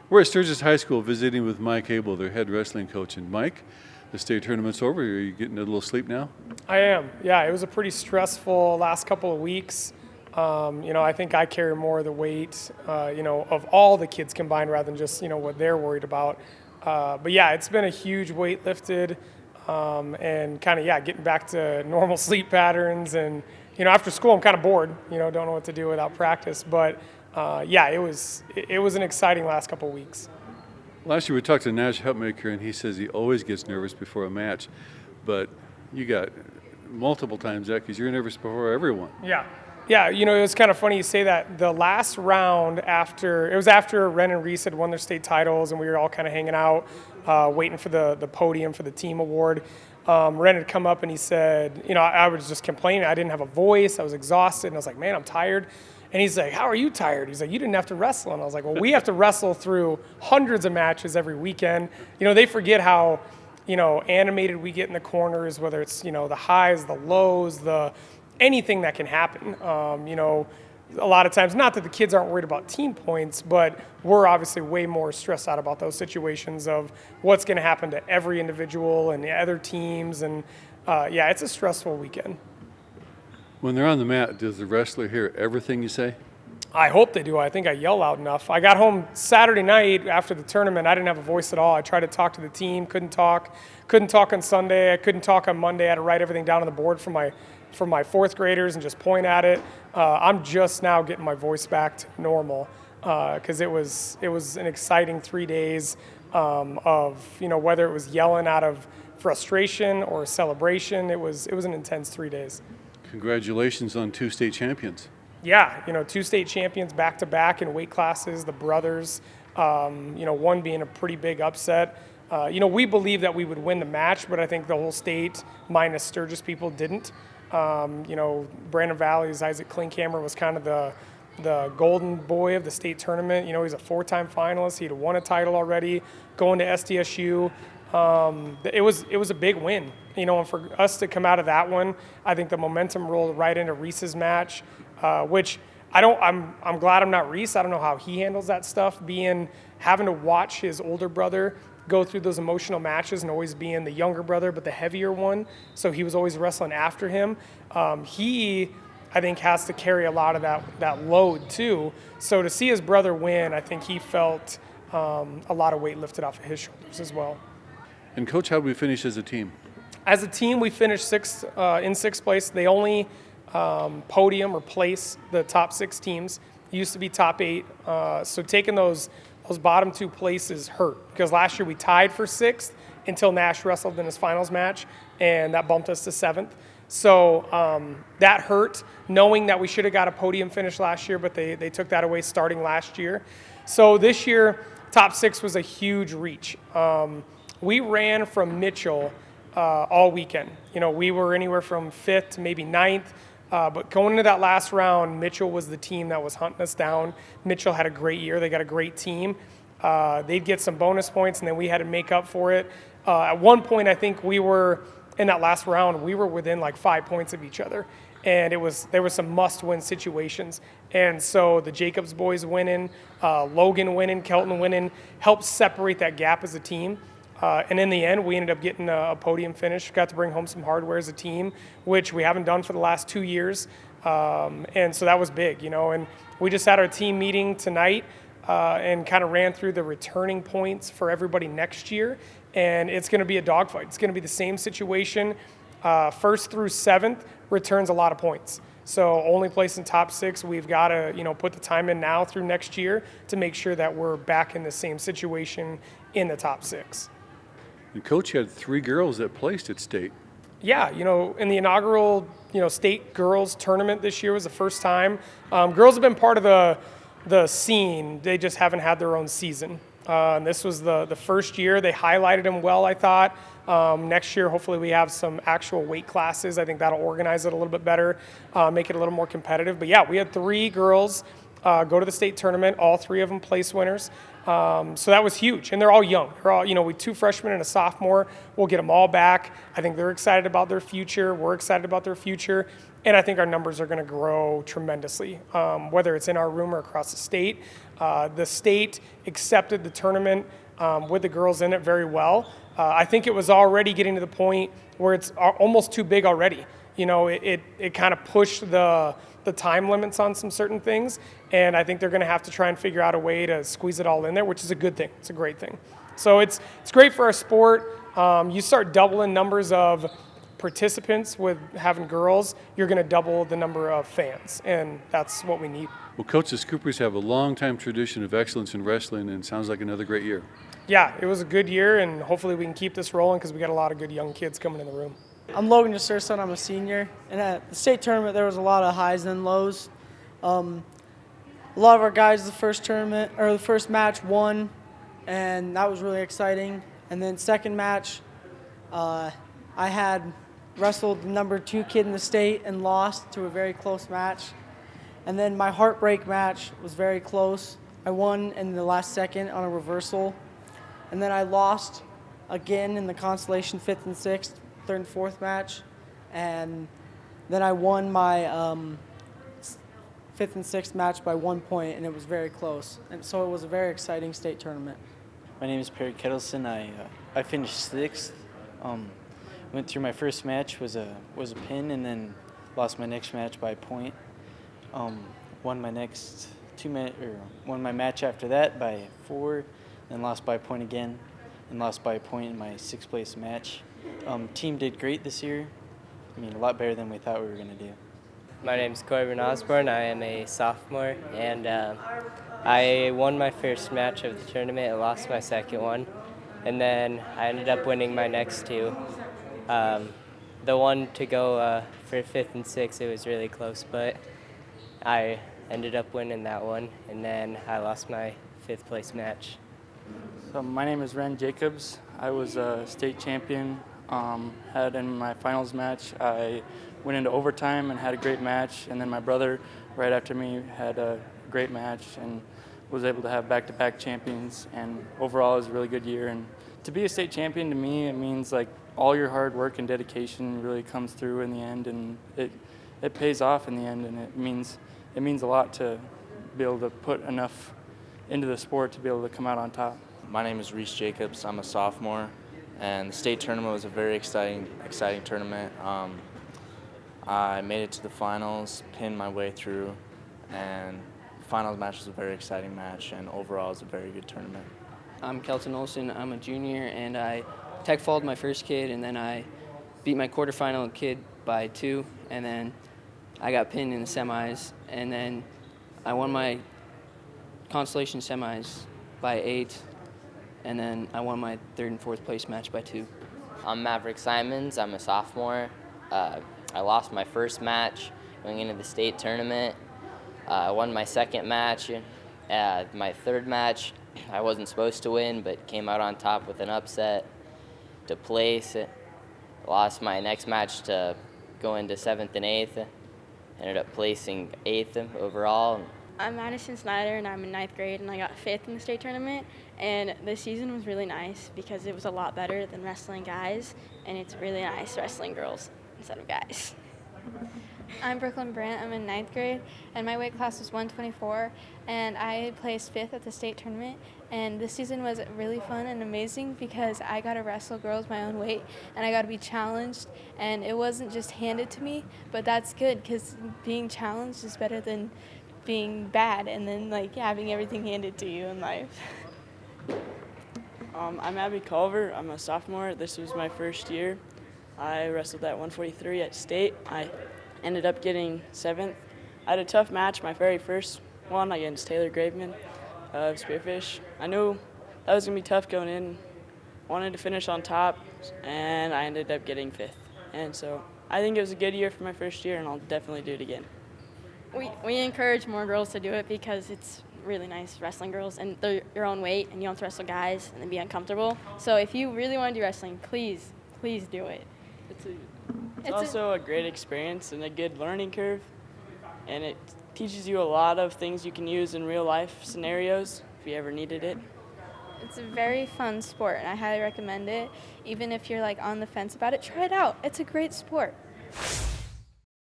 We're at Sturgis High School visiting with Mike Abel, their head wrestling coach. And Mike, the state tournament's over. Are you getting a little sleep now? I am. Yeah, it was a pretty stressful last couple of weeks. I think I carry more of the weight, of all the kids combined rather than just, what they're worried about. But yeah, it's been a huge weight lifted and kind of, getting back to normal sleep patterns. And, after school, I'm kind of bored, don't know what to do without practice. But it was an exciting last couple of weeks. Last year we talked to Nash Hupmaker, and he says he always gets nervous before a match. But you got multiple times that because you're nervous before everyone. Yeah, it was kind of funny you say that. The last round after Ren and Reese had won their state titles, and we were all kind of hanging out, waiting for the podium for the team award. Ren had come up and he said, I was just complaining. I didn't have a voice. I was exhausted. And I was like, man, I'm tired. And he's like, how are you tired? He's like, you didn't have to wrestle. And I was like, well, we have to wrestle through hundreds of matches every weekend. They forget how, animated we get in the corners, whether it's, the highs, the lows, anything that can happen. A lot of times, not that the kids aren't worried about team points, but we're obviously way more stressed out about those situations of what's going to happen to every individual and the other teams. And it's a stressful weekend. When they're on the mat, does the wrestler hear everything you say? I hope they do. I think I yell loud enough. I got home Saturday night after the tournament. I didn't have a voice at all. I tried to talk to the team, couldn't talk on Sunday. I couldn't talk on Monday. I had to write everything down on the board for my fourth graders and just point at it. I'm just now getting my voice back to normal because it was an exciting 3 days of whether it was yelling out of frustration or celebration. It was an intense 3 days. Congratulations on 2 state champions. Yeah, 2 state champions back to back in weight classes. The brothers, one being a pretty big upset. We believe that we would win the match, but I think the whole state minus Sturgis people didn't. Brandon Valley's Isaac Klinkhammer was kind of the golden boy of the state tournament. He's a 4-time finalist. He'd won a title already, going to SDSU. It was a big win, and for us to come out of that one, I think the momentum rolled right into Reese's match, which I'm glad I'm not Reese. I don't know how he handles that stuff, having to watch his older brother go through those emotional matches and always being the younger brother, but the heavier one. So he was always wrestling after him. He, I think, has to carry a lot of that load too. So to see his brother win, I think he felt a lot of weight lifted off of his shoulders as well. And Coach, how did we finish as a team? As a team, we finished in sixth place. They only podium or place the top 6 teams. It used to be top 8. So taking those bottom 2 places hurt because last year we tied for 6th until Nash wrestled in his finals match, and that bumped us to 7th. So that hurt, knowing that we should have got a podium finish last year, but they took that away starting last year. So this year, top 6 was a huge reach. We ran from Mitchell all weekend. We were anywhere from 5th to maybe 9th. But going into that last round, Mitchell was the team that was hunting us down. Mitchell had a great year. They got a great team. They'd get some bonus points, and then we had to make up for it. At one point, I think we were, in that last round, we were within like 5 points of each other. And there was some must-win situations. And so the Jacobs boys winning, Logan winning, Kelton winning, helped separate that gap as a team. And in the end, we ended up getting a podium finish. Got to bring home some hardware as a team, which we haven't done for the last 2 years. And so that was big, And we just had our team meeting tonight and kind of ran through the returning points for everybody next year. And it's going to be a dogfight. It's going to be the same situation. 1st through 7th returns a lot of points. So only place in top 6, we've got to, put the time in now through next year to make sure that we're back in the same situation in the top 6. And Coach had 3 girls that placed at state. Yeah, in the inaugural, state girls tournament this year was the first time. Girls have been part of the scene. They just haven't had their own season. And this was the first year. They highlighted them well, I thought. Next year, hopefully we have some actual weight classes. I think that'll organize it a little bit better, make it a little more competitive. But yeah, we had 3 girls go to the state tournament. All 3 of them place winners. So that was huge, and they're all young. They're all, we 2 freshmen and a sophomore. We'll get them all back. I think they're excited about their future. We're excited about their future, and I think our numbers are going to grow tremendously, whether it's in our room or across the state. The state accepted the tournament with the girls in it very well. I think it was already getting to the point where it's almost too big already. It kind of pushed the time limits on some certain things, and I think they're going to have to try and figure out a way to squeeze it all in there, which is a good thing. It's a great thing. So it's great for our sport. You start doubling numbers of participants with having girls, you're going to double the number of fans, and that's what we need. Well, Coach, the Scoopers have a long-time tradition of excellence in wrestling, and it sounds like another great year. Yeah, it was a good year, and hopefully we can keep this rolling because we got a lot of good young kids coming in the room. I'm Logan Sturgis. I'm a senior, and at the state tournament there was a lot of highs and lows. A lot of our guys the first match won, and that was really exciting. And then second match, I had wrestled the number 2 kid in the state and lost to a very close match. And then my heartbreak match was very close. I won in the last second on a reversal. And then I lost again in the consolation 5th and 6th, 3rd and 4th match. And then I won my 5th and 6th match by 1 point, and it was very close. And so it was a very exciting state tournament. My name is Kettleson. I finished 6th. Went through my first match was a pin, and then lost my next match by a point. Won my next won my match after that by 4, then lost by a point again, and lost by a point in my 6th place match. Team did great this year. I mean, a lot better than we thought we were going to do. My name is Corbin Osborne. I am a sophomore, and I won my first match of the tournament. I lost my second one, and then I ended up winning my next 2. The one to go for 5th and 6th, it was really close, but I ended up winning that one, and then I lost my 5th place match. So my name is Ren Jacobs. I was a state champion. Had in my finals match, I went into overtime and had a great match, and then my brother, right after me, had a great match and was able to have back-to-back champions, and overall it was a really good year. And to be a state champion, to me, it means like all your hard work and dedication really comes through in the end, and it pays off in the end, and it means a lot to be able to put enough into the sport to be able to come out on top. My name is Reese Jacobs. I'm a sophomore, and the state tournament was a very exciting tournament. I made it to the finals, pinned my way through, and the finals match was a very exciting match, and overall it was a very good tournament. I'm Kelton Olson. I'm a junior, and I tech followed my first kid, and then I beat my quarterfinal kid by 2, and then I got pinned in the semis, and then I won my consolation semis by 8, and then I won my 3rd and 4th place match by 2. I'm Maverick Simons. I'm a sophomore. I lost my first match going into the state tournament. I won my second match. My third match, I wasn't supposed to win, but came out on top with an upset to place. Lost my next match to go into 7th and 8th. Ended up placing 8th overall. I'm Madison Snyder, and I'm in 9th grade, and I got 5th in the state tournament. And this season was really nice because it was a lot better than wrestling guys, and it's really nice wrestling girls instead of guys. I'm Brooklyn Brant. I'm in 9th grade, and my weight class was 124, and I placed 5th at the state tournament. And this season was really fun and amazing because I got to wrestle girls my own weight, and I got to be challenged, and it wasn't just handed to me, but that's good because being challenged is better than being bad and then having everything handed to you in life. I'm Abby Culver. I'm a sophomore. This was my first year. I wrestled at 143 at state. I ended up getting 7th. I had a tough match, my very first one against Taylor Graveman of Spearfish. I knew that was going to be tough going in. Wanted to finish on top, and I ended up getting 5th. And so I think it was a good year for my first year, and I'll definitely do it again. We encourage more girls to do it because it's really nice wrestling girls, and they're your own weight, and you don't have to wrestle guys and then be uncomfortable. So if you really want to do wrestling, please do it. It's also a great experience and a good learning curve, and it teaches you a lot of things you can use in real life scenarios if you ever needed it. It's a very fun sport, and I highly recommend it. Even if you're on the fence about it, try it out. It's a great sport.